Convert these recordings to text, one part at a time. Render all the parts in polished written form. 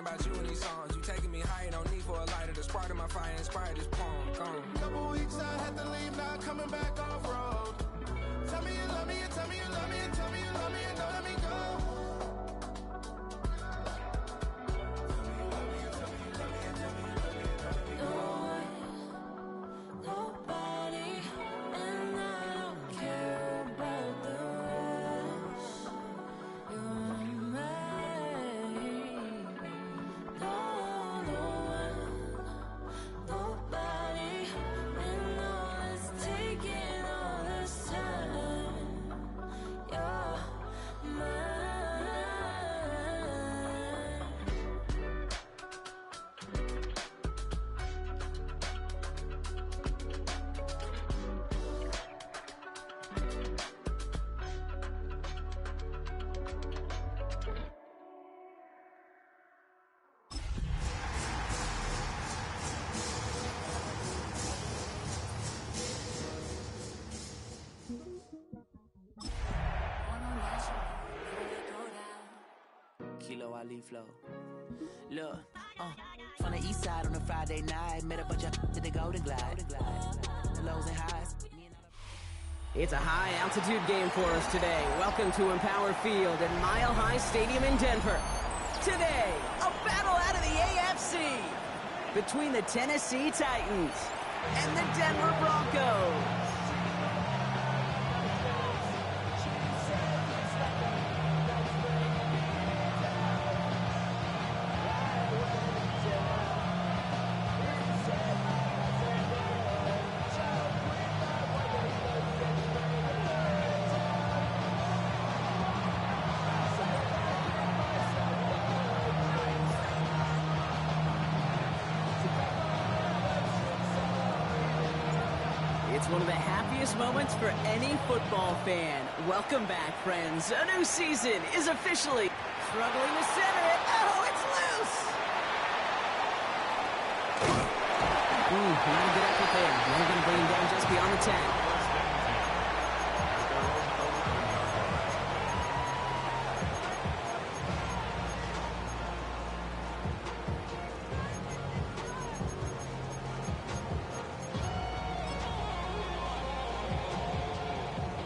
about you in these songs. You taking me high, no need for a lighter. The spark of my fire inspired this poem. Gone. Couple weeks I had to leave, not coming back off road. Tell me you love me, and tell me you love me, and tell me you love me, and don't let me go. Kilo Ali flow. Look, from the east side on a Friday night, met a bunch of to the Golden Glide. The lows and highs. It's a high-altitude game for us today. Welcome to Empower Field at Mile High Stadium in Denver. Today, a battle out of the AFC between the Tennessee Titans and the Denver Broncos. It's one of the happiest moments for any football fan. Welcome back, friends. A new season is officially struggling to center it. Oh, it's loose! Not a good effort there. They're going to bring him down just beyond the 10.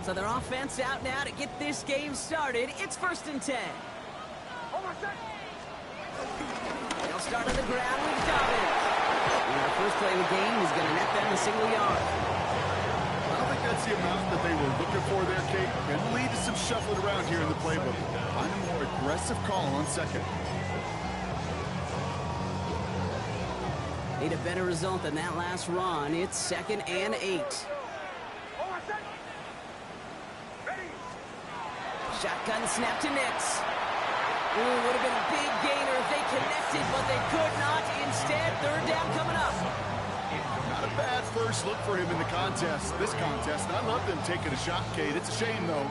So their offense out now to get this game started. It's 1st and 10. They'll start on the ground with Dobbins. And our first play of the game is going to net them a single yard. I don't think that's the amount that they were looking for there, Kate. And lead to some shuffling around here in the playbook. Find a more aggressive call on second. Need a better result than that last run. It's 2nd and 8. Shotgun snap to Nix. Ooh, would have been a big gainer if they connected, but they could not. Instead, 3rd down coming up. Not a bad first look for him in the contest, this contest. And I love them taking a shot, Kate. It's a shame, though,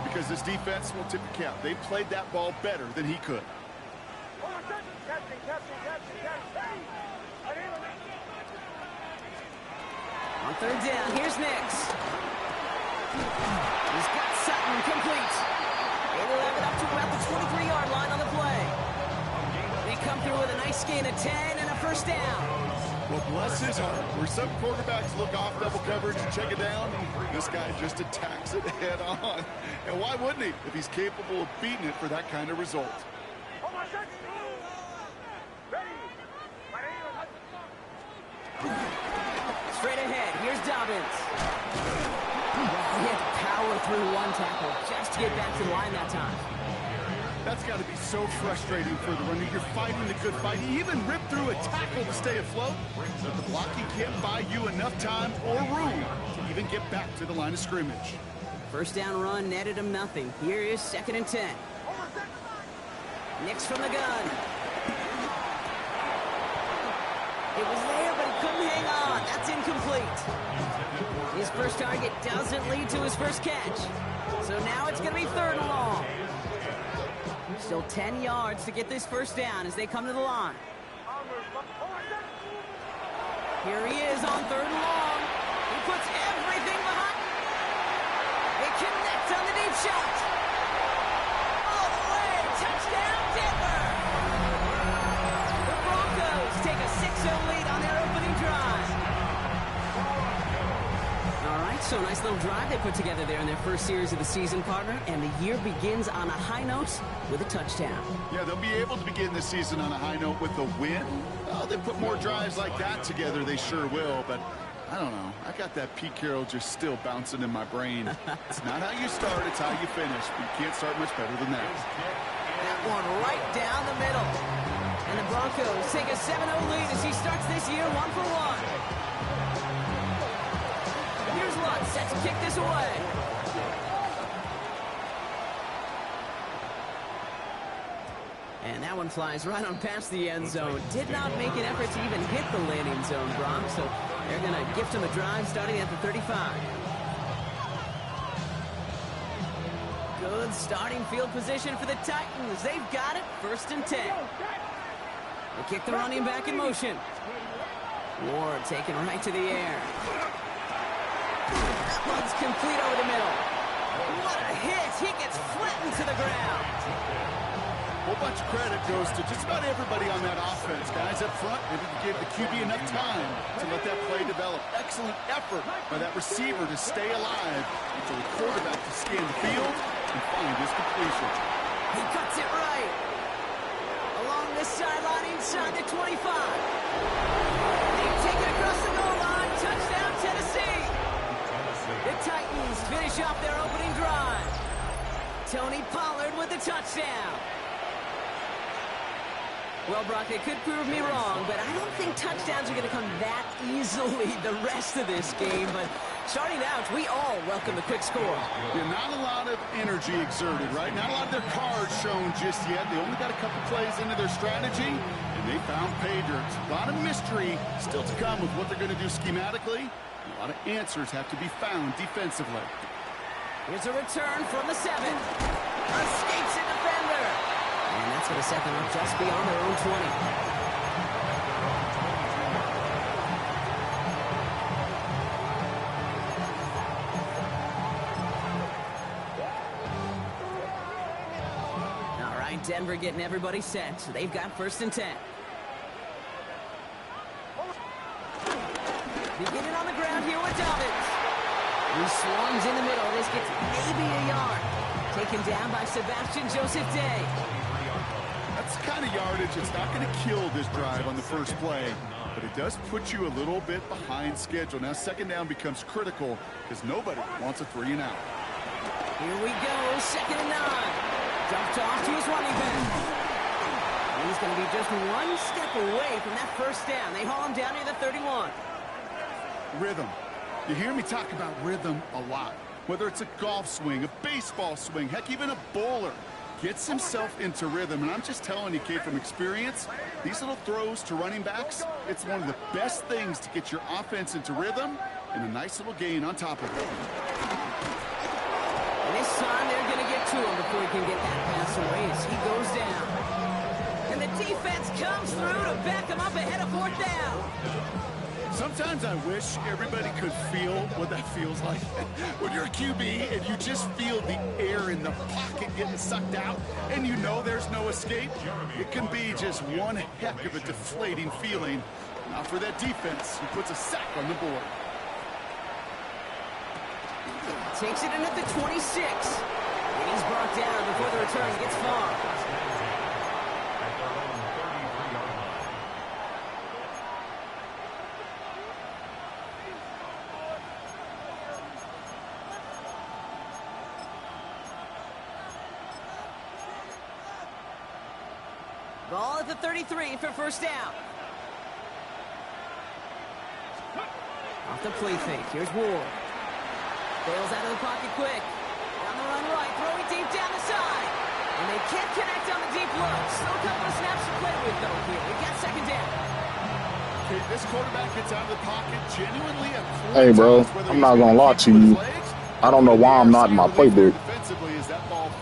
because this defense will tip the cap. They played that ball better than he could. On 3rd down, here's Nix. He's got Sutton complete. They will have it up to about the 23-yard line on the play. They come through with a nice gain of 10 and a 1st down. Well, bless his heart. Where some quarterbacks look off double coverage and check it down, this guy just attacks it head on. And why wouldn't he if he's capable of beating it for that kind of result? Straight ahead, here's Dobbins. He had to power through one tackle just to get back to the line that time. That's got to be so frustrating for the runner. You're fighting the good fight. He even ripped through a tackle to stay afloat. But the blocking can't buy you enough time or room to even get back to the line of scrimmage. 1st down run netted him nothing. Here is 2nd and 10. Nix from the gun. It was there, but he couldn't hang on. That's incomplete. His first target doesn't lead to his first catch. So now it's going to be 3rd and long. Still 10 yards to get this 1st down as they come to the line. Here he is on 3rd and long. He puts everything behind. They connect on the deep shot. All the way. Touchdown, Denver. So nice little drive they put together there in their first series of the season, partner. And the year begins on a high note with a touchdown. Yeah, they'll be able to begin the season on a high note with a win. Oh, they put more drives like that together, they sure will. But I don't know. I got that Pete Carroll just still bouncing in my brain. It's not how you start, it's how you finish. But you can't start much better than that. That one right down the middle. And the Broncos take a 7-0 lead as he starts this year 1-for-1. Here's Lutz set to kick this away. And that one flies right on past the end zone. Did not make an effort to even hit the landing zone, Brock. So they're going to gift him a drive starting at the 35. Good starting field position for the Titans. They've got it. 1st and 10. They kick the running back in motion. Ward taken right to the air. That one's complete over the middle. What a hit. He gets flattened to the ground. A whole bunch of credit goes to just about everybody on that offense. Guys up front, maybe gave the QB enough time to let that play develop. Excellent effort by that receiver to stay alive until the quarterback to scan the field and find his completion. He cuts it right. Along this sideline inside the 25. They take it across the goal line. Touchdown, Tennessee. The Titans finish off their opening drive. Tony Pollard with the touchdown. Well, Brock, it could prove me wrong, but I don't think touchdowns are going to come that easily the rest of this game. But starting out, we all welcome the quick score. Yeah, not a lot of energy exerted, right? Not a lot of their cards shown just yet. They only got a couple plays into their strategy, and they found pay dirt. A lot of mystery still to come with what they're going to do schematically. A lot of answers have to be found defensively. Here's a return from the 7. Escapes a defender. And that's going to set them up just beyond their own 20. All right, Denver getting everybody set. So they've got 1st and 10. Beginning on the ground here with Dobbins. He swings in the middle. This gets maybe a yard. Taken down by Sebastian Joseph Day. That's the kind of yardage it's not going to kill this drive on the first play, but it does put you a little bit behind schedule. Now 2nd down becomes critical because nobody wants a 3 and out. Here we go, 2nd and 9. Dumped off to his running back. He's going to be just one step away from that 1st down. They haul him down near the 31. Rhythm. You hear me talk about rhythm a lot. Whether it's a golf swing, a baseball swing, heck, even a bowler gets himself into rhythm. And I'm just telling you, kid, from experience, these little throws to running backs, it's one of the best things to get your offense into rhythm and a nice little gain on top of it. And this time they're going to get to him before he can get that pass away as he goes down. And the defense comes through to back him up ahead of 4th down. Sometimes I wish everybody could feel what that feels like. When you're a QB and you just feel the air in the pocket getting sucked out and you know there's no escape, it can be just one heck of a deflating feeling. Not for that defense, who puts a sack on the board. Takes it in at the 26. And he's brought down before the return gets far. Ball at the 33 for 1st down. Off the play fake. Here's Ward. Bails out of the pocket quick. Down the run right. Throwing deep down the side. And they can't connect on the deep look. Still a couple of snaps to play with, though, here. We got 2nd down. Okay, this quarterback gets out of the pocket genuinely. Hey, bro, I'm not going to lie to you. I don't know why I'm not in my playbook.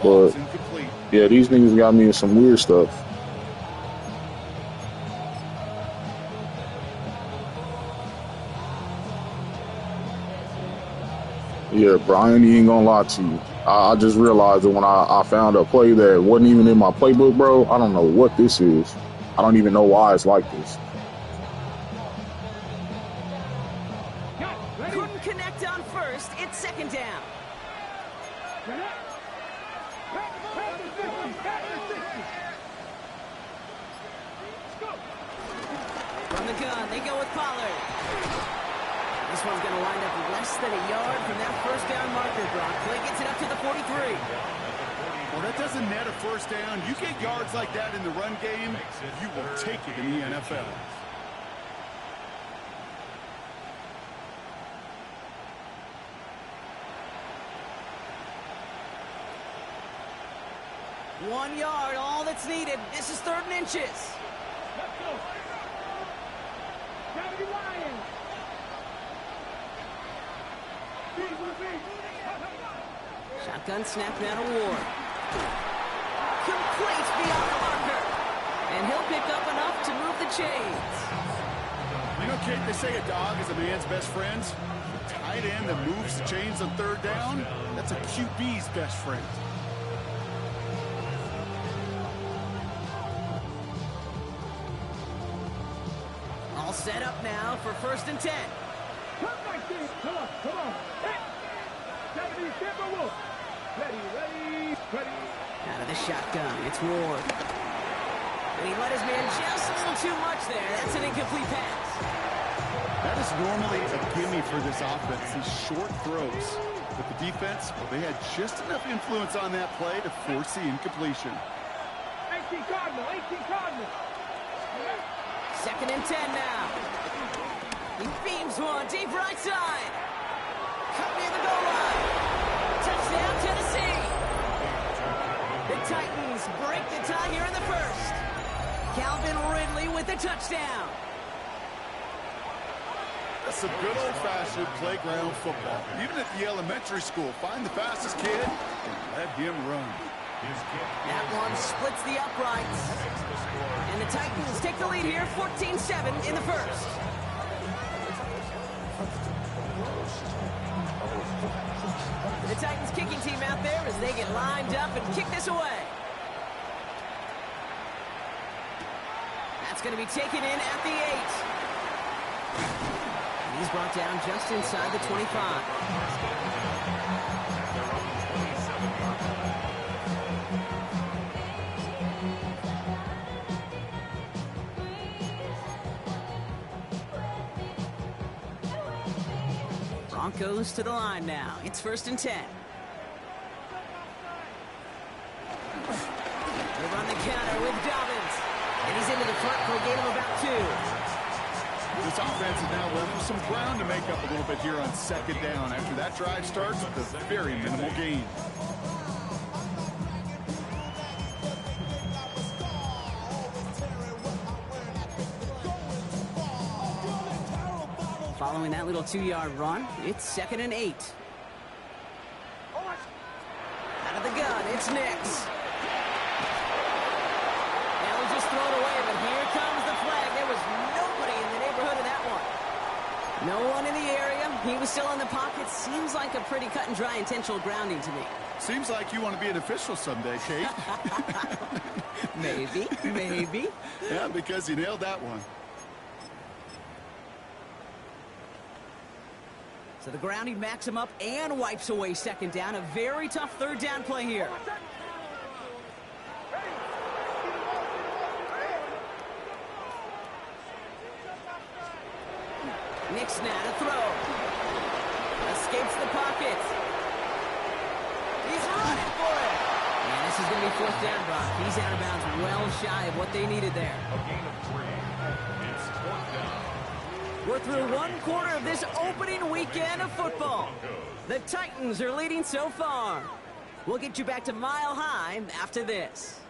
But, yeah, these niggas got me in some weird stuff. Yeah, Brian, he ain't gonna lie to you. I just realized that when I found a play that wasn't even in my playbook, bro. I don't know what this is. I don't even know why it's like this. Couldn't connect on 1st. first. It's second down. From the gun, they go with Pollard. This one's going to wind up less than a yard from that first down marker, Brock. Play gets it up to the 43. Well, that doesn't net a first down. You get yards like that in the run game, you will take it in the NFL. One yard, all that's needed. This is 3rd and inches. Let's go. Gravity Lions. Shotgun snap now to Ward. Complete beyond the marker. And he'll pick up enough to move the chains. You know, Kate, they say a dog is a man's best friend. The tight end that moves the chains on 3rd down, that's a QB's best friend. All set up now for 1st and 10. Come on. Hey. 70, Timberwolf. Ready. Out of the shotgun, it's Ward. And he let his man just a little too much there. That's an incomplete pass. That is normally a gimme for this offense, these short throws. But the defense, well, they had just enough influence on that play to force the incompletion. 18 Cardinal. 2nd and 10 now. He beams one deep right side. Cut near the goal line. Touchdown, Tennessee. The Titans break the tie here in the first. Calvin Ridley with the touchdown. That's some good old-fashioned playground football. Even at the elementary school, find the fastest kid and let him run. That one splits the uprights. And the Titans take the lead here, 14-7 in the first. The Titans kicking team out there as they get lined up and kick this away. That's going to be taken in at the 8. He's brought down just inside the 25. Broncos to the line now. It's 1st and 10. They run the counter with Dobbins. And he's into the front for a gain of about 2. This offense is now left with some ground to make up a little bit here on 2nd down after that drive starts with a very minimal gain. Following that little 2-yard run, it's 2nd and 8. Out of the gun, it's Nix. Now he'll just throw it away, but here comes the flag. There was nobody in the neighborhood of that one. No one in the area. He was still in the pocket. Seems like a pretty cut and dry intentional grounding to me. Seems like you want to be an official someday, Kate. Maybe. Yeah, because you nailed that one. So the grounding backs him up and wipes away 2nd down. A very tough 3rd down play here. Nix now to throw. Escapes the pocket. He's running for it. And this is going to be 4th down, Brock. He's out of bounds well shy of what they needed there. A gain of 3. It's 4th down. We're through 1/4 of this opening weekend of football. The Titans are leading so far. We'll get you back to Mile High after this.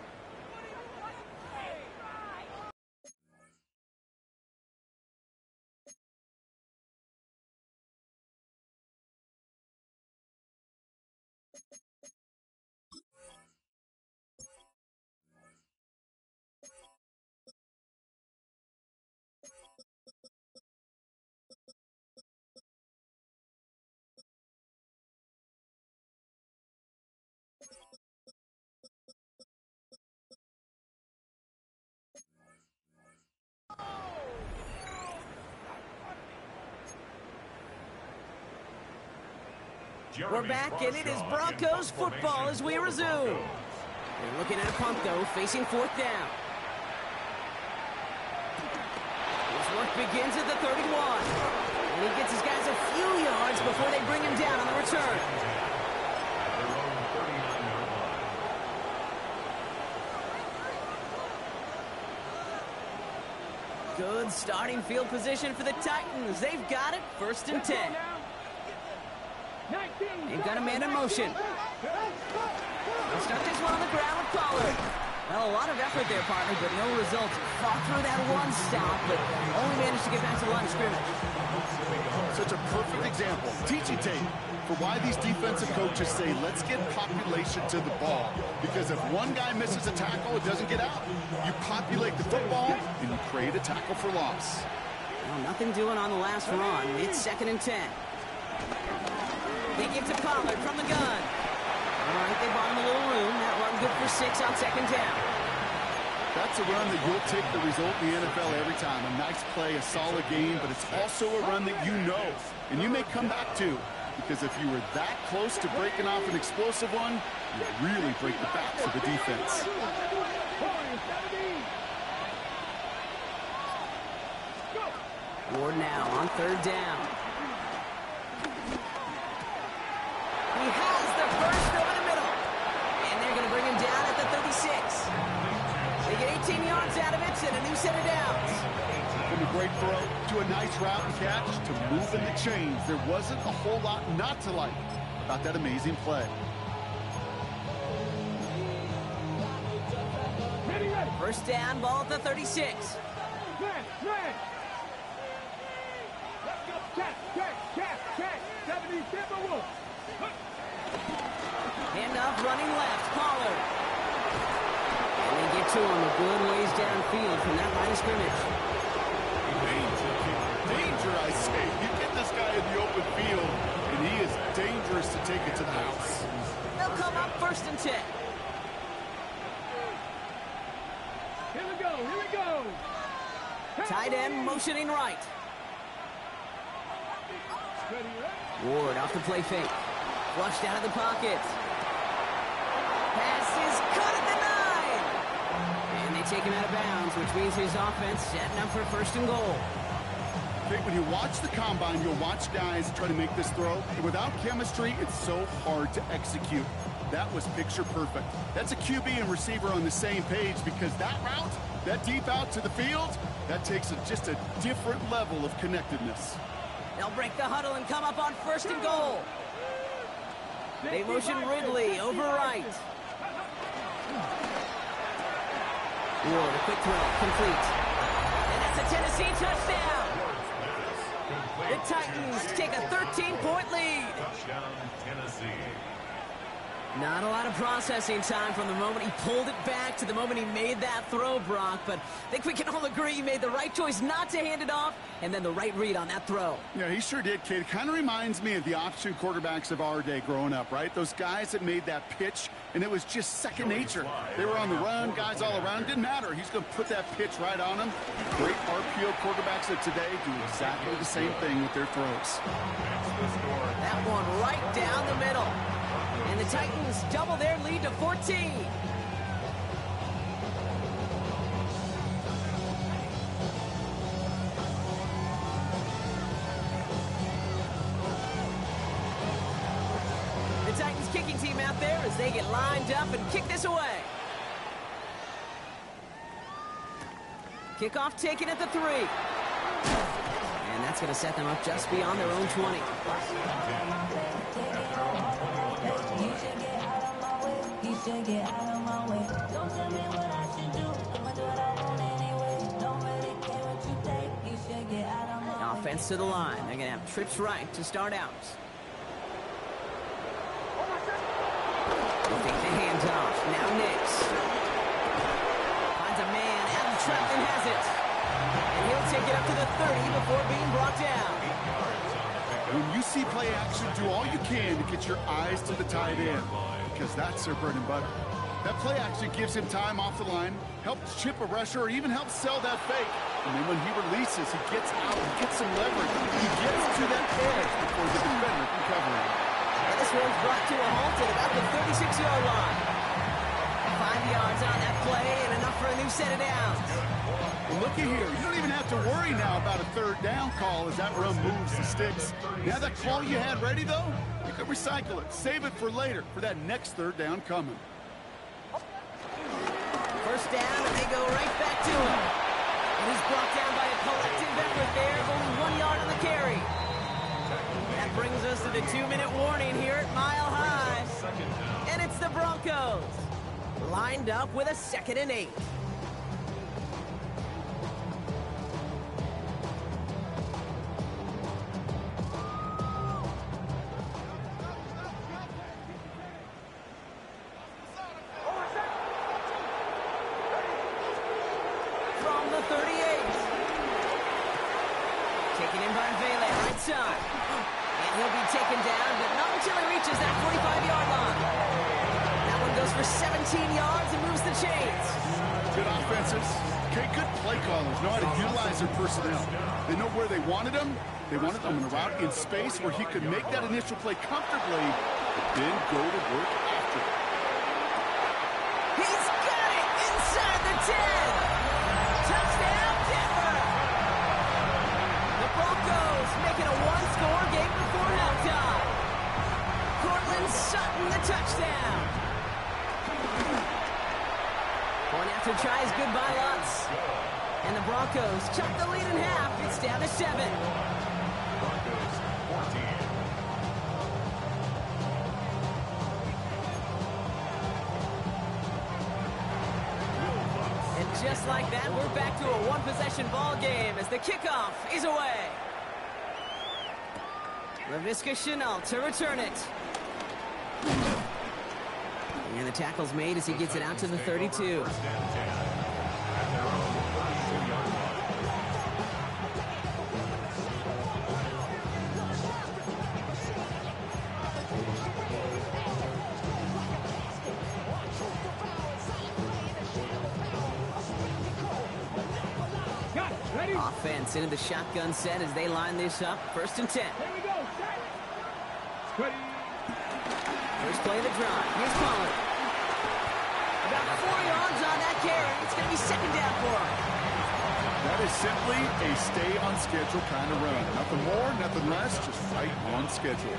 We're back, and it is Broncos football as we resume. They're looking at a punt, though, facing fourth down. His work begins at the 31. And he gets his guys a few yards before they bring him down on the return. Good starting field position for the Titans. They've got it, 1st and 10. They've got a man in motion. They'll start this one on the ground with Pollard. Well, a lot of effort there, partner, but no results. Fought through that one stop, but only managed to get back to the line of scrimmage. Such a perfect example, teaching tape, for why these defensive coaches say, let's get population to the ball. Because if one guy misses a tackle, it doesn't get out. You populate the football, and you create a tackle for loss. Well, nothing doing on the last run. It's 2nd and 10. They get to Pollard from the gun. All right, they bought him a little room. That run good for 6 on 2nd down. That's a run that you'll take the result in the NFL every time. A nice play, a solid game, but it's also a run that you know and you may come back to. Because if you were that close to breaking off an explosive one, you really break the backs of the defense. Ward now on 3rd down. He has the first over the middle. And they're going to bring him down at the 36. They get 18 yards out of it and a new set of downs. From a great throw to a nice route and catch to moving the chains. There wasn't a whole lot not to like about that amazing play. First down, ball at the 36. Handoff running left, Pollard. And they get to him a good ways downfield from that line of scrimmage. Danger, I say. You get this guy in the open field, and he is dangerous to take it to the house. They'll come up 1st and 10. Here we go. Tight end motioning right. Ward off the play fake. Flushed out of the pocket. Pass is cut at the 9. And they take him out of bounds, which means his offense setting up for 1st and goal. Okay, when you watch the combine, you'll watch guys try to make this throw. And without chemistry, it's so hard to execute. That was picture perfect. That's a QB and receiver on the same page because that route, that deep out to the field, that takes just a different level of connectedness. They'll break the huddle and come up on 1st and goal. They motion Ridley over right. Ward, a quick throw, complete. And that's a Tennessee touchdown. The Titans take a 13-point lead. Touchdown, Tennessee. Not a lot of processing time from the moment he pulled it back to the moment he made that throw, Brock. But I think we can all agree he made the right choice not to hand it off and then the right read on that throw. Yeah, he sure did, kid. It kind of reminds me of the option quarterbacks of our day growing up, right? Those guys that made that pitch, and it was just second nature. They were on the run, guys all around. Didn't matter. He's going to put that pitch right on them. Great RPO quarterbacks of today do exactly the same thing with their throws. That one right down the middle. And the Titans double their lead to 14. The Titans kicking team out there as they get lined up and kick this away. Kickoff taken at the 3. And that's going to set them up just beyond their own 20. Offense to the line. They're going to have trips right to start out. They'll take the hands off. Now Nix. Finds a man. Adam Trepton has it. And he'll take it up to the 30 before being brought down. When you see play action, do all you can to get your eyes to the tight end, because that's their bread and butter. That play action gives him time off the line, helps chip a rusher, or even helps sell that fake. And then when he releases, he gets out and gets some leverage. He gets to that edge before the defender can cover him. And this one's brought to a halt at about the 36-yard line. 5 yards on that play and enough for a new set of downs. Looky here. You don't even have to worry now about a third down call as that run moves the sticks. Now that call you had ready, though, you can recycle it. Save it for later for that next third down coming. First down, and they go right back to him. And he's brought down by a collective effort there, only 1 yard on the carry. That brings us to the 2-minute warning here at Mile High. And it's the Broncos, lined up with a 2nd and 8. From the 38. Taken in by Vele, right side. And he'll be taken down, but not until he reaches that 45-yard line. That one goes for 17 yards and moves the chains. Good offenses. Okay, good play callers know how to utilize their personnel. They know where they wanted them. They wanted them in a route in space where he could make that initial play comfortably, but then go to work after it. He's got it inside the 10. Touchdown, Denver! The Broncos make it a one-score game before halftime. Cortland Sutton, the touchdown. Point after tries, good by Lutz. And the Broncos chuck the lead in half. It's down to 7. Broncos 14. And just like that, we're back to a one-possession ball game as the kickoff is away. Laviska Chenault to return it. And the tackle's made as he gets it out to the 32. Offense into the shotgun set as they line this up. 1st and 10. First play of the drive. Here's Pollard. About 4 yards on that carry. It's going to be 2nd down for him. That is simply a stay-on-schedule kind of run. Nothing more, nothing less, just right on schedule.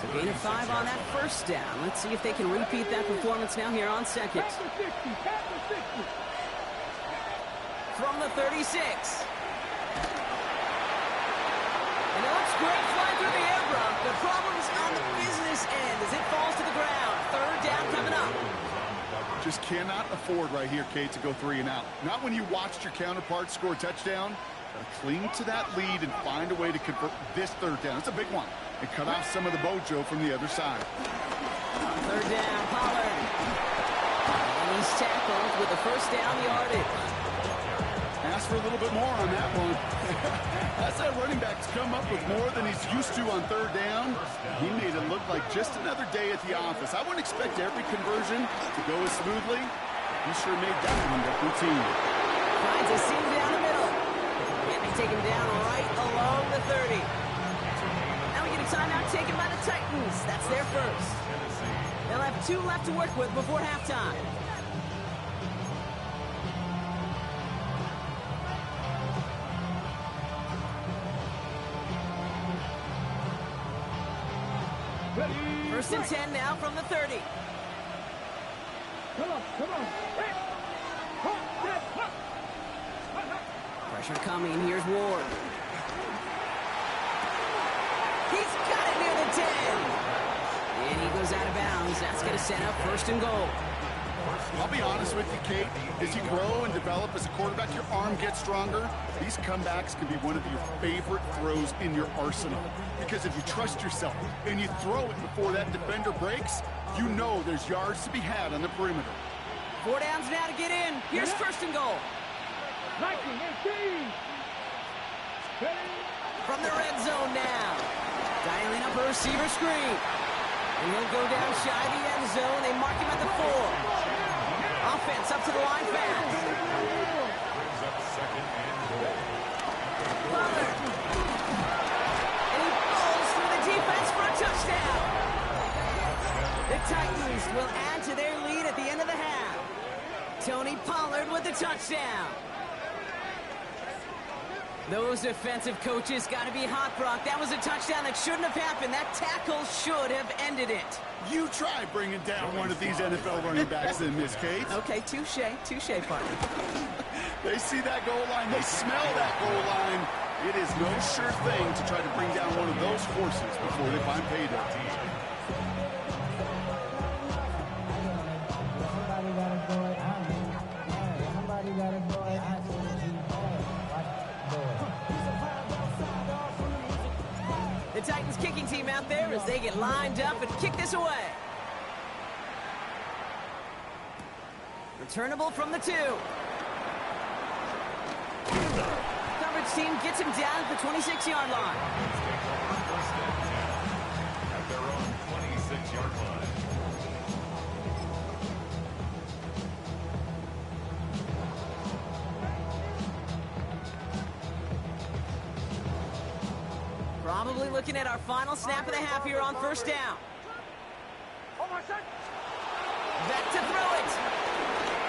So gain of 5 on that 1st down. Let's see if they can repeat that performance now here on 2nd. From the 36. And it looks great flying through the air, Brock. The problem's on the business end as it falls to the ground. 3rd down coming up. Just cannot afford right here, Kate, to go 3 and out. Not when you watched your counterpart score a touchdown. Gotta cling to that lead and find a way to convert this 3rd down. It's a big one. And cut off some of the mojo from the other side. 3rd down, Pollard. And he's tackled with the 1st down yardage. Ask for a little bit more on that one. As that running back's come up with more than he's used to on 3rd down, he made it look like just another day at the office. I wouldn't expect every conversion to go as smoothly. He sure made that one look routine. Finds a seam down the middle. And they take him down right along the 30. Now we get a timeout taken by the Titans. That's their first. They'll have 2 left to work with before halftime. First and 10 now from the 30. Come on. Pressure coming. Here's Ward. He's got it near the 10. And he goes out of bounds. That's going to set up 1st and goal. I'll be honest with you, Kate. As you grow and develop as a quarterback, your arm gets stronger. These comebacks can be one of your favorite throws in your arsenal. Because if you trust yourself and you throw it before that defender breaks, you know there's yards to be had on the perimeter. 4 downs now to get in. Here's 1st and goal. From the red zone now. Dialing up a receiver screen. And he'll go down shy of the end zone. They mark him at the 4. Offense up to the line fast. Brings up 2nd and goal. Pollard. And he falls through the defense for a touchdown. will add to their lead at the end of the half. Tony Pollard with the touchdown. Those defensive coaches got to be hot, Brock. That was a touchdown that shouldn't have happened. That tackle should have ended it. You try bringing down one of these NFL running backs in this case. Okay, touche, partner. They see that goal line. They smell that goal line. It is no sure thing to try to bring down one of those horses before they find payday. The Titans kicking team out there as they get lined up and kick this away. Returnable from the 2. Coverage team gets him down at the 26-yard line. At their own 26-yard line. Probably looking at our final snap of the half here on first down. Back to throw it.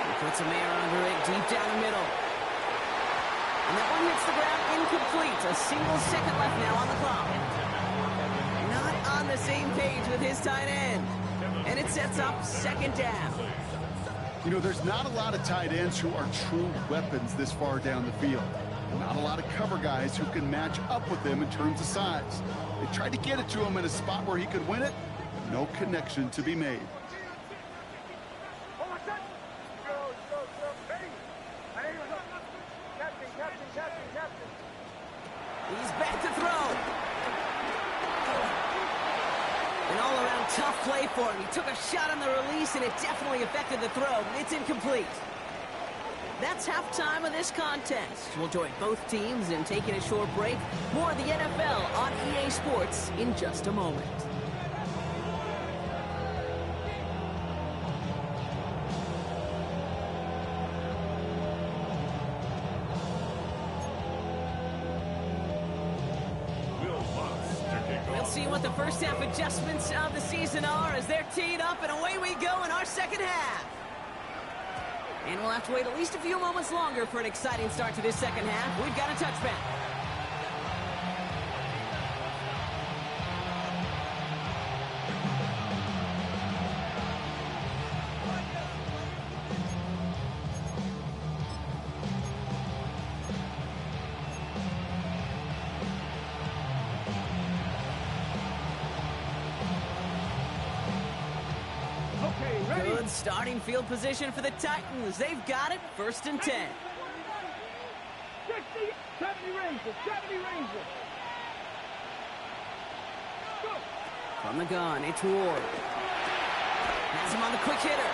He puts a man under it deep down the middle. And that one hits the ground incomplete. A single second left now on the clock. Not on the same page with his tight end. And it sets up second down. You know, there's not a lot of tight ends who are true weapons this far down the field. Not a lot of cover guys who can match up with them in terms of size. They tried to get it to him in a spot where he could win it, but no connection to be made. He's back to throw. An all-around tough play for him. He took a shot on the release, and it definitely affected the throw. It's incomplete. That's halftime of this contest. We'll join both teams in taking a short break. More of the NFL on EA Sports in just a moment. We'll see what the first half adjustments of the season are as they're teed up, and away we go in our second half. And we'll have to wait at least a few moments longer for an exciting start to this second half. We've got a touchback. Good starting field position for the Titans. They've got it, 1st and 10. 60, 70 Rangers, 70 Rangers. Go. From the gun, it's Ward. Has him on the quick hitter.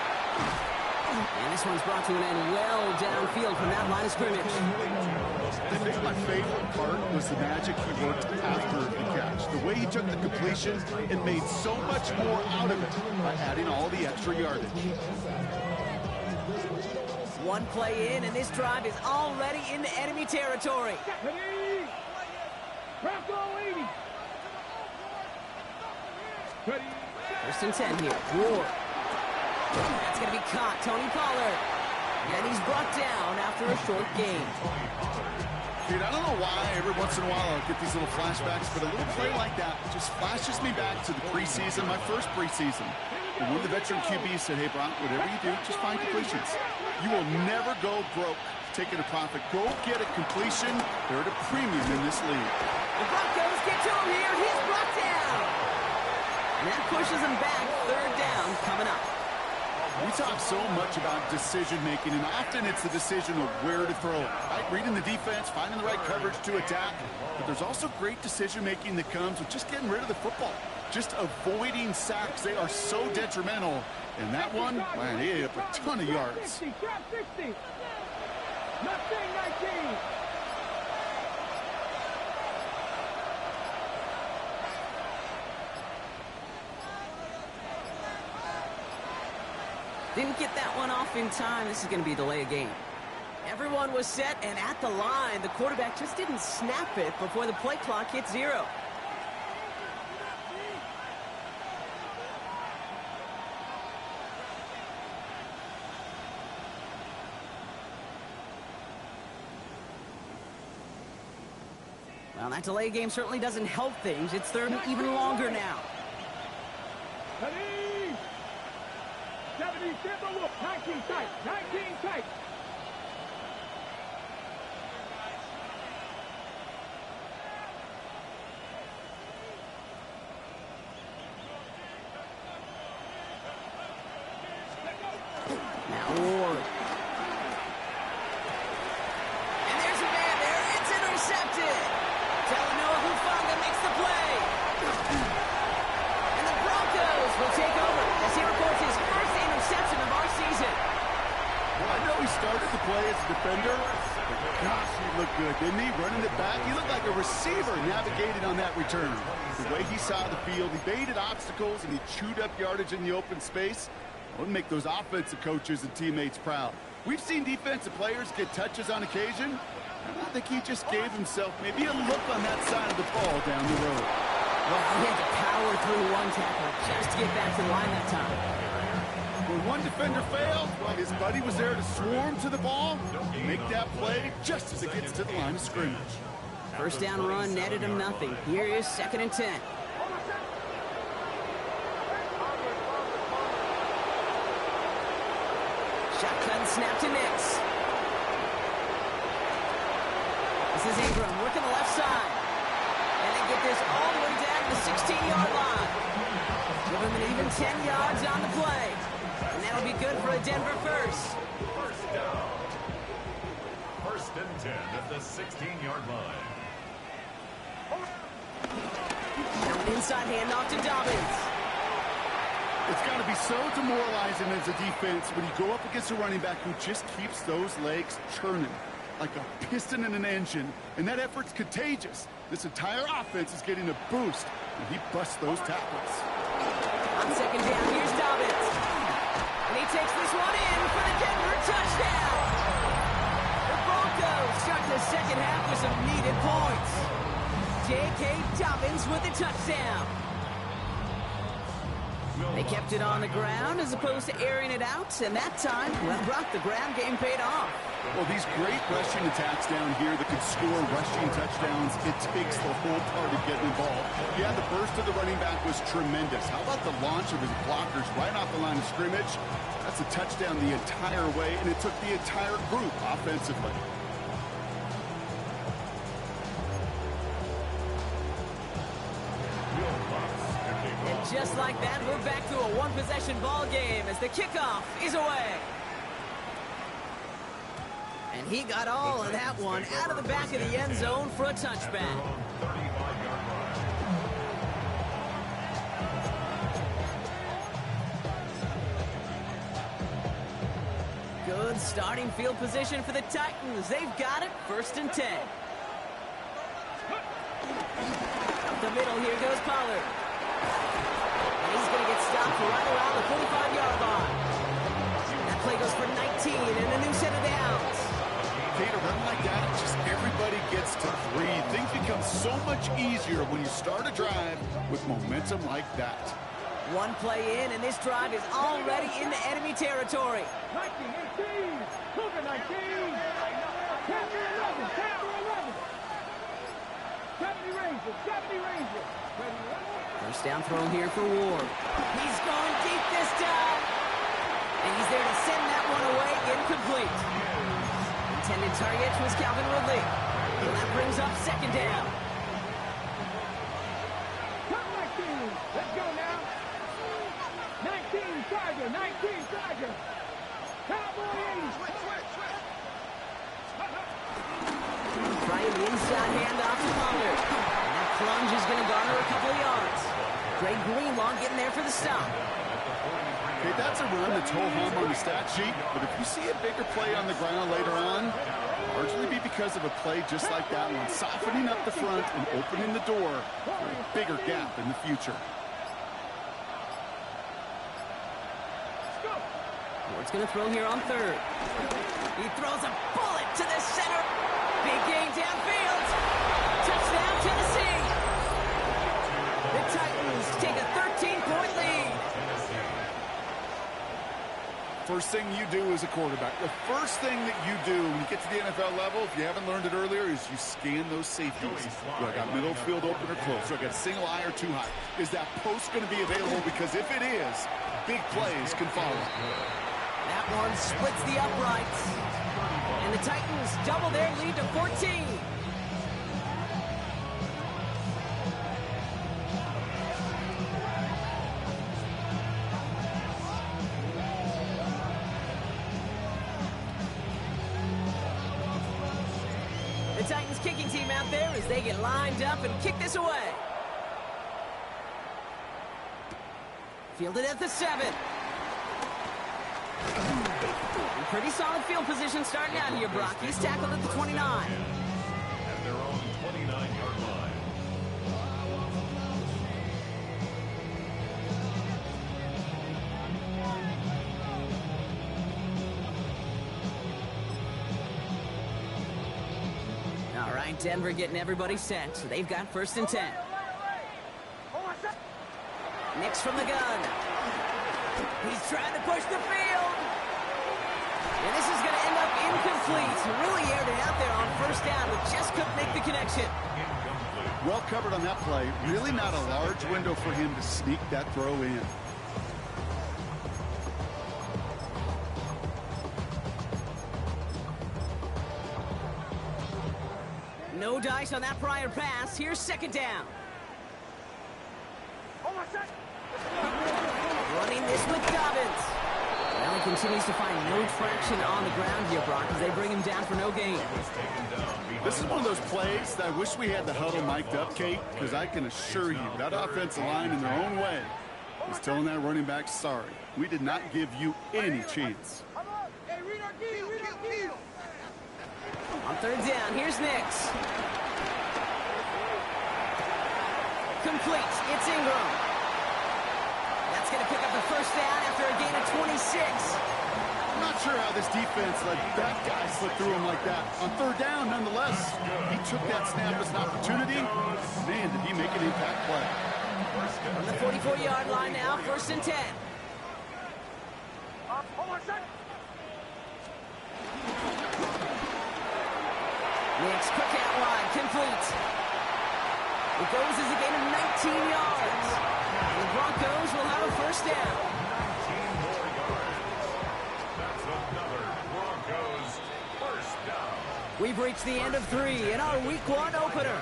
And this one's brought to an end well downfield from that line of scrimmage. I think my favorite part was the magic he worked after the catch. The way he took the completion and made so much more out of it by adding all the extra yardage. One play in, and this drive is already into enemy territory. Ready. Bronco 80. Ready. 1st and 10 here. Ward. That's going to be caught. Tony Pollard. And he's brought down after a short gain. Dude, I don't know why every once in a while I'll get these little flashbacks, but a little play like that just flashes me back to the preseason, my first preseason. And one of the veteran QBs said, hey, Brock, whatever you do, just find completions. You will never go broke taking a profit. Go get a completion. They're at a premium in this league. The Broncos get to him here. He's brought down. And that pushes him back. 3rd down coming up. We talk so much about decision-making, and often it's the decision of where to throw it, right? Reading the defense, finding the right coverage to attack. But there's also great decision-making that comes with just getting rid of the football, just avoiding sacks. They are so detrimental. And that one, man, he hit a ton of yards. 60, trap 60. Nothing, 19. Didn't get that one off in time. This is going to be a delay of game. Everyone was set and at the line. The quarterback just didn't snap it before the play clock hit 0. Well, that delay game certainly doesn't help things. It's third and even longer now. Ready? 70, simple look. 19 tight. 19 tight. Now Ward. And there's a man there. It's intercepted. Talanoa Hufanga makes the play. And the Broncos will take over as he records his first interception of our season. Well, I know he started the play as a defender, but gosh, he looked good, didn't he? Running it back, he looked like a receiver navigated on that return. The way he saw the field, he baited obstacles, and he chewed up yardage in the open space. Would make those offensive coaches and teammates proud. We've seen defensive players get touches on occasion. I think he just gave himself maybe a look on that side of the ball down the road. Well, he had to power through one tackle just to get back to the line that time. When one defender failed, well, his buddy was there to swarm to the ball and make that play just as it gets to the line of scrimmage. First down run netted him nothing. Here is 2nd and 10. Shotgun snap to Nix. This is Ingram working the left side. And they get this all the way down to the 16-yard line. Give him an even 10 yards on the play. And that'll be good for a Denver first. First down. 1st and 10 at the 16-yard line. Now an inside handoff to Dobbins. It's got to be so demoralizing as a defense when you go up against a running back who just keeps those legs churning like a piston in an engine, and that effort's contagious. This entire offense is getting a boost, and he busts those tackles. On 2nd down, here's Dobbins. And he takes this one in for the Denver touchdown. The Broncos start the second half with some needed points. J.K. Dobbins with the touchdown. They kept it on the ground as opposed to airing it out, and that time, well, Brock, the ground game paid off. Well, these great rushing attacks down here that can score rushing touchdowns, it takes the whole party getting involved. Yeah, the burst of the running back was tremendous. How about the launch of his blockers right off the line of scrimmage? That's a touchdown the entire way, and it took the entire group offensively. And just like that, we're back to a one-possession ball game as the kickoff is away. And he got all of that one out of the back of the end zone for a touchback. Good starting field position for the Titans. They've got it, 1st and 10. Up the middle, here goes Pollard. And he's going to get stopped right around the 45-yard line. That play goes for 19 and a new set of downs. Okay, to run like that, just everybody gets to breathe. Things become so much easier when you start a drive with momentum like that. One play in, and this drive is already into enemy territory. 19, 18. Cougar 19. Captain 11. Captain 11. 70 Rangers. 70 Rangers. First down throw here for Ward. He's going deep this time. And he's there to send that one away incomplete. Intended target was Calvin Woodley. And that brings up 2nd down. Come 19. Let's go now. 19 Tiger. 19 Tiger. Cowboy 80. Trying the inside handoff to Pollard. And that plunge is going to garner a couple of yards. Greg Greenlaw getting there for the stop. Okay, that's a run that's ho-hum on the stat sheet, but if you see a bigger play on the ground later on, largely be because of a play just like that one, softening up the front and opening the door for a bigger gap in the future. Ward's going to throw here on 3rd. He throws a bullet to the center. Big gain downfield. Touchdown, Tennessee. The Titans take a 13-point lead. first thing you do as a quarterback. The first thing that you do when you get to the NFL level, if you haven't learned it earlier, is you scan those safeties. Do I got middle field open or close? Do I got a single eye or too high? Is that post going to be available? Because if it is, big plays can follow. That one splits the uprights. And the Titans double their lead to 14. The Titans kicking team out there as they get lined up and kick this away. Fielded at the 7. Pretty solid field position starting out here, Brock. He's tackled at the 29. At their own 29-yard line. All right, Denver getting everybody set. So they've got 1st and 10. Nix from the gun. He's trying to push the field. And this is going to end up incomplete. Really aired it out there on 1st down, but just couldn't make the connection. Well covered on that play. Really not a large window for him to sneak that throw in. No dice on that prior pass. Here's 2nd down. Running this with Dobbins. Well, he continues to find no traction on the ground here, Brock, as they bring him down for no gain. This is one of those plays that I wish we had the huddle mic'd up, Kate, because I can assure you that offensive line in their own way is telling that running back, sorry, we did not give you any chance. On 3rd down, here's Nix. Complete. It's Ingram. That's going to pick up the 1st down after a gain of 26. I'm not sure how this defense let that guy slip through him like that. On 3rd down, nonetheless, he took that snap as an opportunity. Man, did he make an impact play. From the 44-yard line now, 1st and 10. Nix, quick out wide, complete. It goes as a gain of 19 yards. The Broncos will have a 1st down. 19 more yards. That's another Broncos 1st down. We've reached the end of 3 in our Week 1 opener.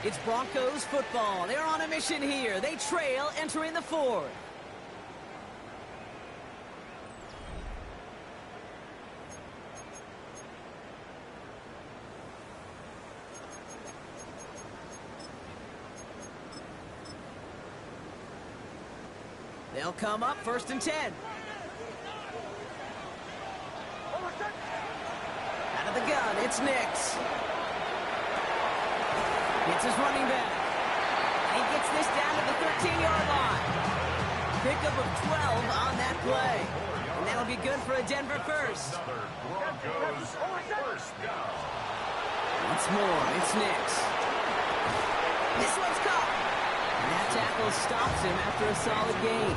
It's Broncos football. They're on a mission here. They trail entering the 4th. They'll come up 1st and 10. Out of the gun, it's Nix. It's his running back. He gets this down to the 13-yard line. Pickup of 12 on that play. And that'll be good for a Denver 1st. Another Broncos 1st down. Once more, it's Nix. This one's caught. And that tackle stops him after a solid gain.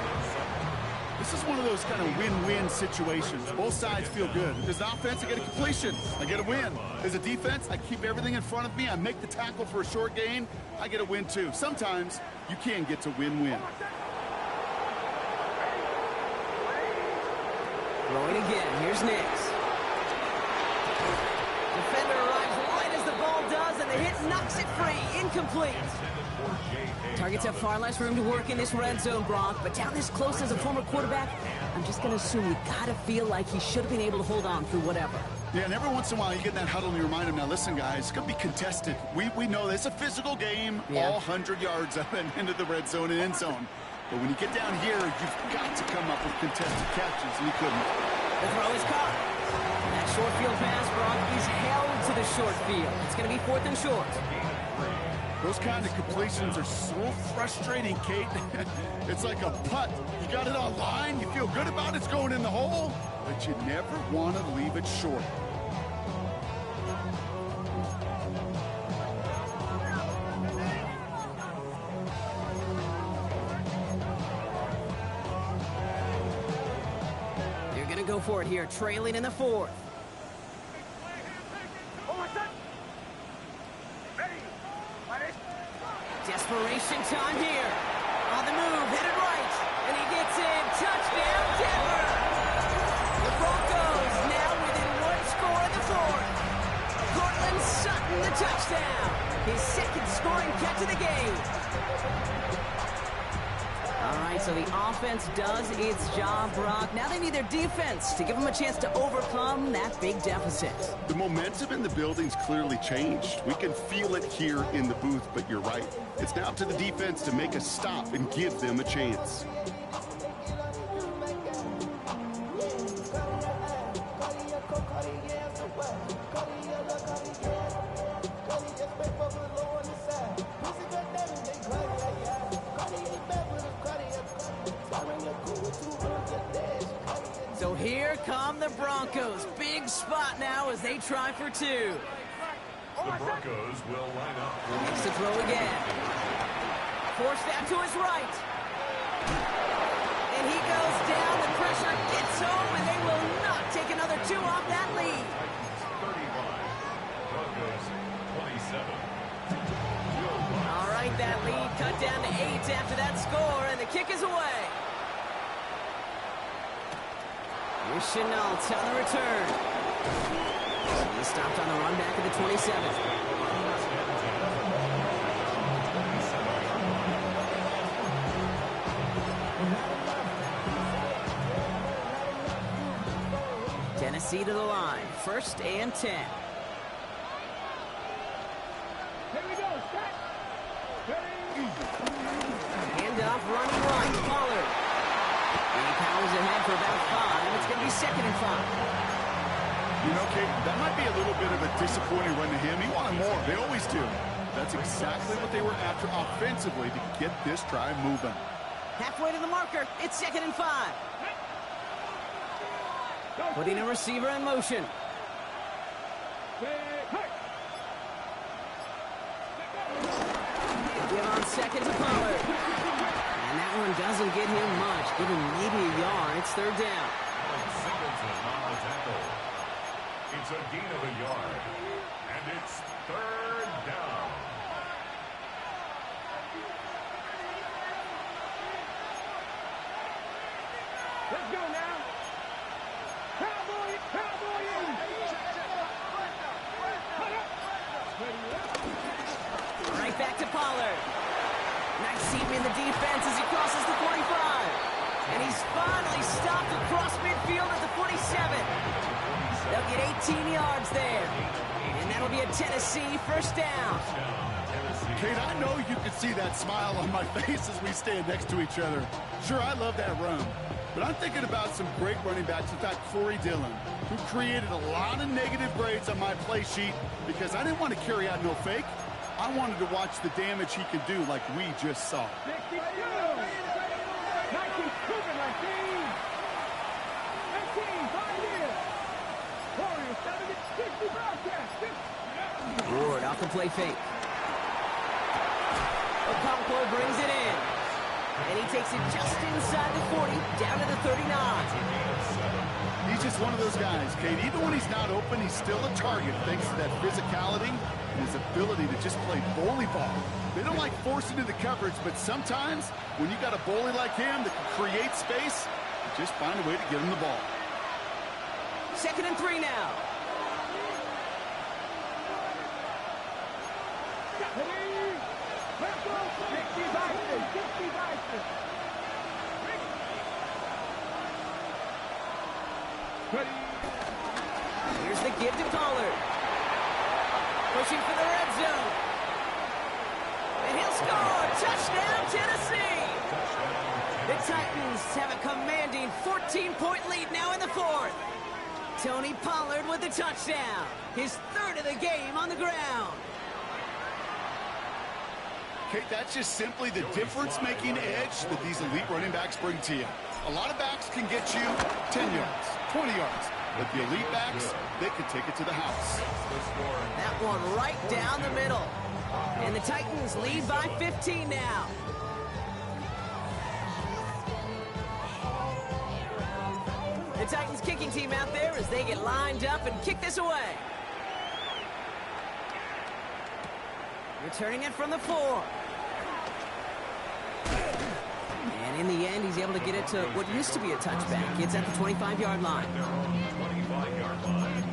This is one of those kind of win-win situations. Both sides feel good. As an offense, I get a completion. I get a win. As a defense, I keep everything in front of me. I make the tackle for a short gain. I get a win, too. Sometimes you can get to win-win. Throwing again. Here's Nix. Defender arrives right as the ball does, and the hit knocks it free. Incomplete. Targets have far less room to work in this red zone, Brock, but down this close as a former quarterback, I'm just going to assume you got to feel like he should have been able to hold on through whatever. Yeah, and every once in a while you get in that huddle and you remind him, now listen, guys, it's going to be contested. We know this. It's a physical game, all 100 yards up and into the red zone and end zone. But when you get down here, you've got to come up with contested catches, and he couldn't. The throw is caught. That short field pass, Brock, is held to the short field. It's going to be 4th and short. Those kind of completions are so frustrating, Kate. It's like a putt. You got it on line, you feel good about it, it's going in the hole, but you never want to leave it short. go for it here, trailing in the fourth. Desperation time here. On the move, headed right. And he gets in. Touchdown, Denver! The Broncos now within one score in the fourth. Cortland Sutton, the touchdown. His second scoring catch of the game. All right, so the offense does its job, Brock. Now they need their defense to give them a chance to overcome that big deficit. The momentum in the building's clearly changed. We can feel it here in the booth, but you're right. It's now up to the defense to make a stop and give them a chance. So here come the Broncos. Big spot now as they try for two. The Broncos will line up. Makes the throw again. Forced out to his right. And he goes down. The pressure gets home, and they will not take another two off that lead. 35. Broncos 27. All right, that lead cut down to 8 after that score, and the kick is away. Here's Chenault on the return. He stopped on the run back at the 27. Tennessee to the line. 1st and 10. Here we go, set. Handoff running right. Pollard. And he powers ahead for about 5. It's going to be 2nd and 5. You know, Kate, that might be a little bit of a disappointing run to him. He wanted more. They always do. That's exactly what they were after offensively to get this drive moving. Halfway to the marker. It's 2nd and 5. Putting a receiver in motion. Give on 2nd to Pollard. And that one doesn't get him much. Give him maybe a yard. It's 3rd down. Singleton on the tackle. It's a gain of a yard. And it's 3rd down. Let's go now. Cowboy, cowboy. Right back to Pollard. Nice seam in the defense as he crosses the 45. And he's finally stopped across midfield at the 47. They'll get 18 yards there. And that'll be a Tennessee 1st down. Kate, I know you can see that smile on my face as we stand next to each other. Sure, I love that run. But I'm thinking about some great running backs. In fact, Corey Dillon, who created a lot of negative grades on my play sheet because I didn't want to carry out no fake. I wanted to watch the damage he could do like we just saw. 62. 19, Cougar, 19. 19, 5 years. Warriors, 70, 60 broadcast. 60. Ward off the play fake. Okonkwo brings it in. And he takes it just inside the 40, down to the 39. He's just one of those guys, Kate. Even when he's not open, he's still a target thanks to that physicality and his ability to just play bully ball. They don't like forcing into coverage, but sometimes when you got a bully like him that can create space, you just find a way to get him the ball. 2nd and 3 now. Here's the give to Pollard. Pushing for the red zone. And he'll score. Touchdown, Tennessee. The Titans have a commanding 14-point lead now in the 4th. Tony Pollard with the touchdown. His 3rd of the game on the ground. Kate, that's just simply the difference-making edge that these elite running backs bring to you. A lot of backs can get you 10 yards, 20 yards. But the elite backs, they can take it to the house. That one right down the middle. And the Titans lead by 15 now. The Titans kicking team out there as they get lined up and kick this away. Returning it from the 4. And in the end, he's able to get it to what used to be a touchback. It's at the 25-yard line. 25-yard line.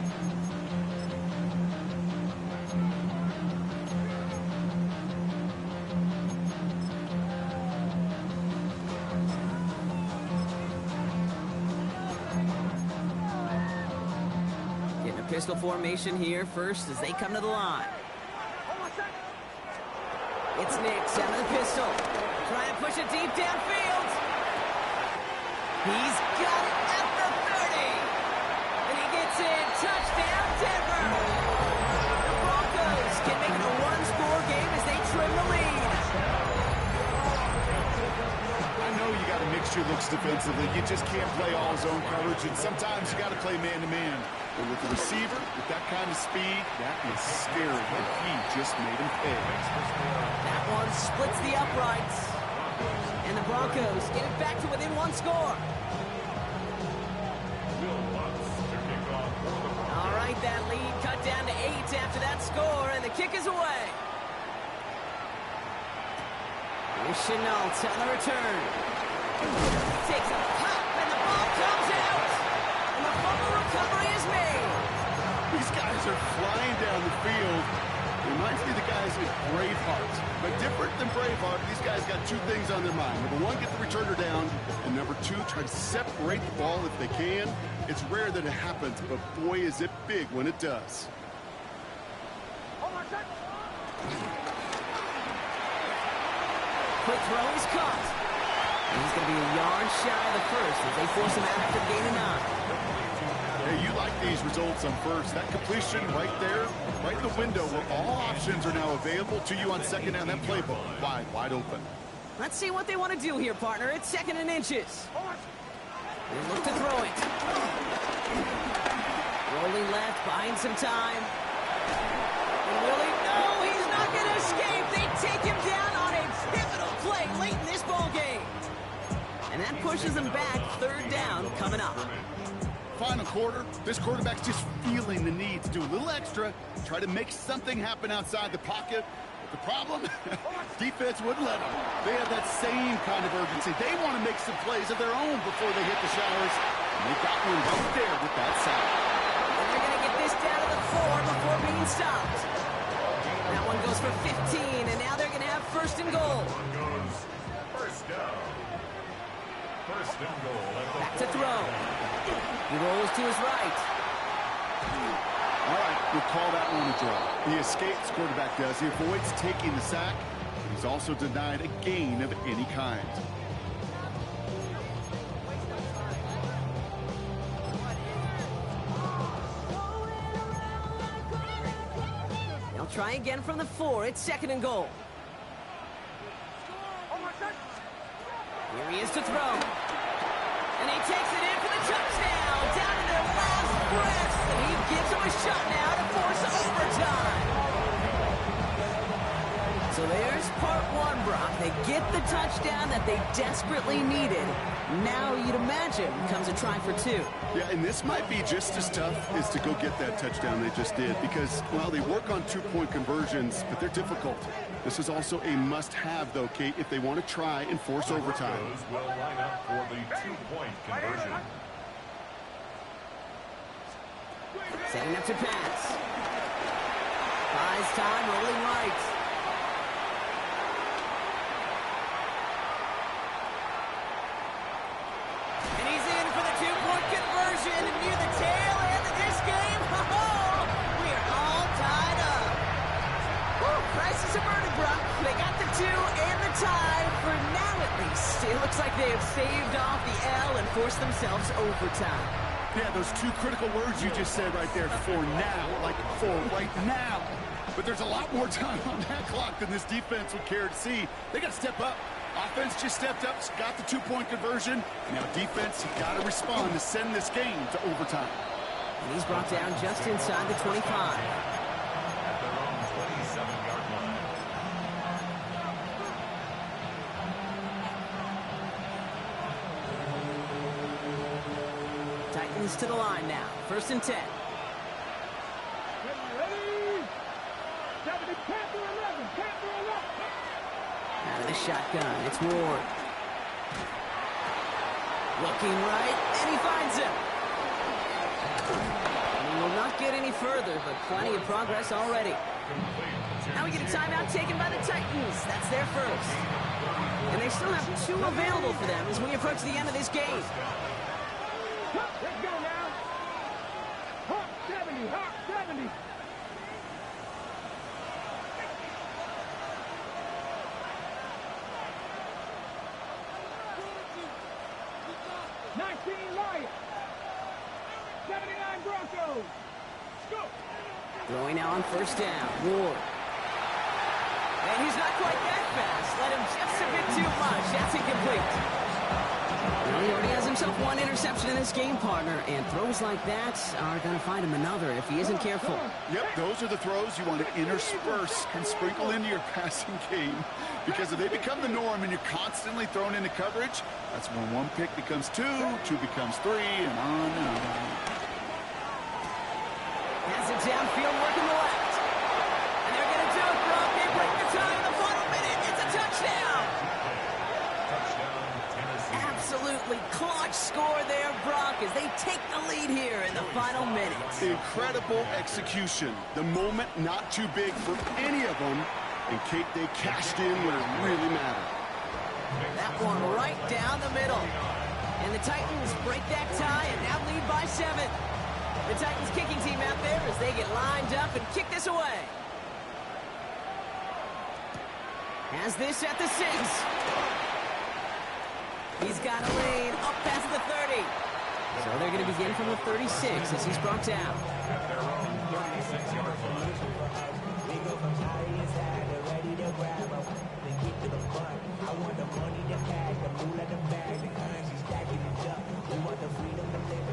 Getting a pistol formation here first as they come to the line. It's Nix out of the pistol. Trying to push it deep downfield. He's got it at the 30. And he gets in. Touchdown, Denver. The Broncos can make it a one-score game as they trim the lead. I know you got to mix your looks defensively. You just can't play all zone coverage, and sometimes you got to play man-to-man. But with the receiver, with that kind of speed, that is scary. And he just made him pay. That one splits the uprights. And the Broncos get it back to within one score. All right, that lead cut down to 8 after that score, and the kick is away. Here's Chenault on the return. Takes a pop, and the ball comes out. And the fumble recovery is made. These guys are flying down the field. Reminds me of the guys in Braveheart. But different than Braveheart, these guys got two things on their mind. Number one, get the returner down. And number two, try to separate the ball if they can. It's rare that it happens, but boy, is it big when it does. Quick throw is caught. And he's going to be a yard shy of the first as they force him out after gain of 9. Hey, you like these results on first. That completion right there, right in the window where all options are now available to you on second down. That playbook wide open. Let's see what they want to do here, partner. It's 2nd and inches. They look to throw it. Rolling left, buying some time. And will he? No, he's not going to escape. They take him down on a pivotal play late in this ball game. And that pushes them back. 3rd down coming up. Final quarter, this quarterback's just feeling the need to do a little extra, try to make something happen outside the pocket. But the problem, defense wouldn't let them. They have that same kind of urgency. They want to make some plays of their own before they hit the showers. And they got one right there with that sack. And they're going to get this down to the 4 before being stopped. That one goes for 15, and now they're going to have 1st and goal. First down. 1st and goal. Back to throw. He rolls to his right. All right, we'll call that one a draw. He escapes, quarterback does. He avoids taking the sack, but he's also denied a gain of any kind. They'll try again from the 4. It's 2nd and goal. Here he is to throw. And he takes it in for the touchdown. Down to their last breaths. And he gives him a shot now to force overtime. So there's part 1, Brock. They get the touchdown that they desperately needed. Now, you'd imagine, comes a try for 2. Yeah, and this might be just as tough as to go get that touchdown they just did because, well, they work on 2-point conversions, but they're difficult. This is also a must-have, though, Kate, if they want to try and force overtime. Will line up for the 2-point conversion. Setting up to pass. Buys time, rolling right. And he's in for the 2-point conversion near the tail end of this game. We are all tied up. Woo, crisis averted, Brock. They got the 2 and the tie for now at least. It looks like they have saved off the L and forced themselves overtime. Yeah, those 2 critical words you just said right there, for now, like for right now. But there's a lot more time on that clock than this defense would care to see. They got to step up. Offense just stepped up, got the 2-point conversion. Now defense, you got to respond to send this game to overtime. And he's brought down just inside the 25. At their own 27-yard line. Titans to the line now. 1st and 10. Ready? 70, 10 to 11, 10 to 11. Out of the shotgun, it's Ward. Looking right, and he finds him. He will not get any further, but plenty of progress already. Now we get a timeout taken by the Titans. That's their first. And they still have 2 available for them as we approach the end of this game. Let's go now. Hawk 70, Hawk 70. Lions. 79 Broncos. Go. Throwing now on 1st down. Ward. And he's not quite that fast. Let him just a bit too much. That's incomplete. Well, he already has himself 1 interception in this game, partner, and throws like that are going to find him another if he isn't careful. Yep, those are the throws you want to intersperse and sprinkle into your passing game, because if they become the norm and you're constantly thrown into coverage, that's when 1 pick becomes 2, 2 becomes 3, and on and on. Has it downfield, working the left. And they're going to do it, Brock. They break the tie in the final minute. It's a touchdown. Absolutely clutch score there, Brock, as they take the lead here in the final minutes. Incredible execution. The moment not too big for any of them, and Kate, they cashed in when it really mattered. That one right down the middle. And the Titans break that tie and now lead by 7. The Titans kicking team out there as they get lined up and kick this away. Has this at the 6. He's got a lead up past the 30. So they're going to begin from the 36 as he's brought down. At their own 36-yard line.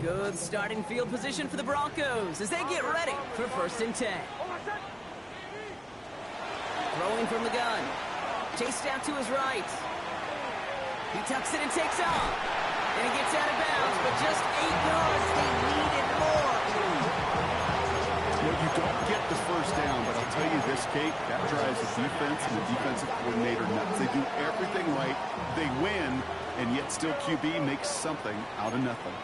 Good starting field position for the Broncos as they get ready for 1st and 10. Throwing from the gun. Chased out to his right. He tucks it and takes off. And he gets out of bounds, but just 8 yards. They needed more. Well, you don't get the 1st down, but I'll tell you this, Kate, that drives the defense and the defensive coordinator nuts. They do everything right. They win, and yet still QB makes something out of nothing.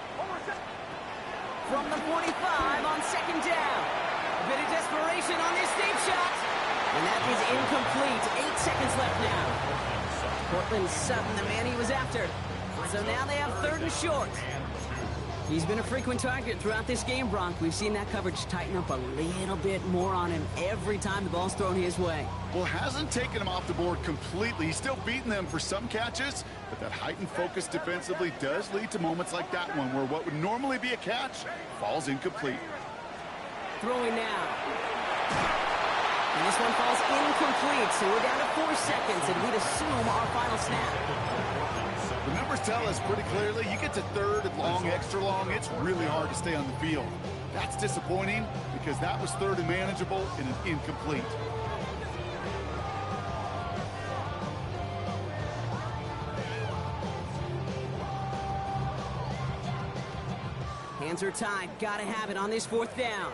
From the 45 on 2nd down. A bit of desperation on this deep shot. And that is incomplete. 8 seconds left now. Cortland Sutton, the man he was after. So now they have 3rd and short. He's been a frequent target throughout this game, Bronk. We've seen that coverage tighten up a little bit more on him every time the ball's thrown his way. Well, hasn't taken him off the board completely. He's still beating them for some catches, but that heightened focus defensively does lead to moments like that one where what would normally be a catch falls incomplete. Throwing now. And this one falls incomplete, so we're down to 4 seconds, and we'd assume our final snap. The numbers tell us pretty clearly, you get to 3rd and long, extra long, it's really hard to stay on the field. That's disappointing because that was 3rd and manageable and an incomplete. Hands are tied. Gotta have it on this 4th down.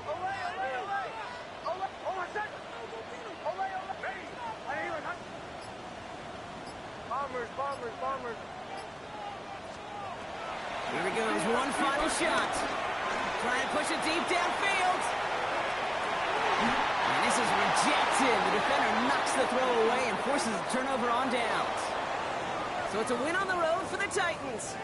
Bombers. Here he goes, one final shot. Trying to push it deep downfield. And this is rejected. The defender knocks the throw away and forces a turnover on downs. So it's a win on the road for the Titans.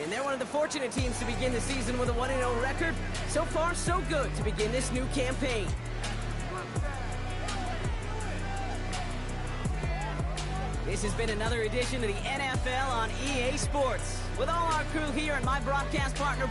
And they're one of the fortunate teams to begin the season with a 1-0 record. So far, so good to begin this new campaign. This has been another edition of the NFL on EA Sports. With all our crew here and my broadcast partner,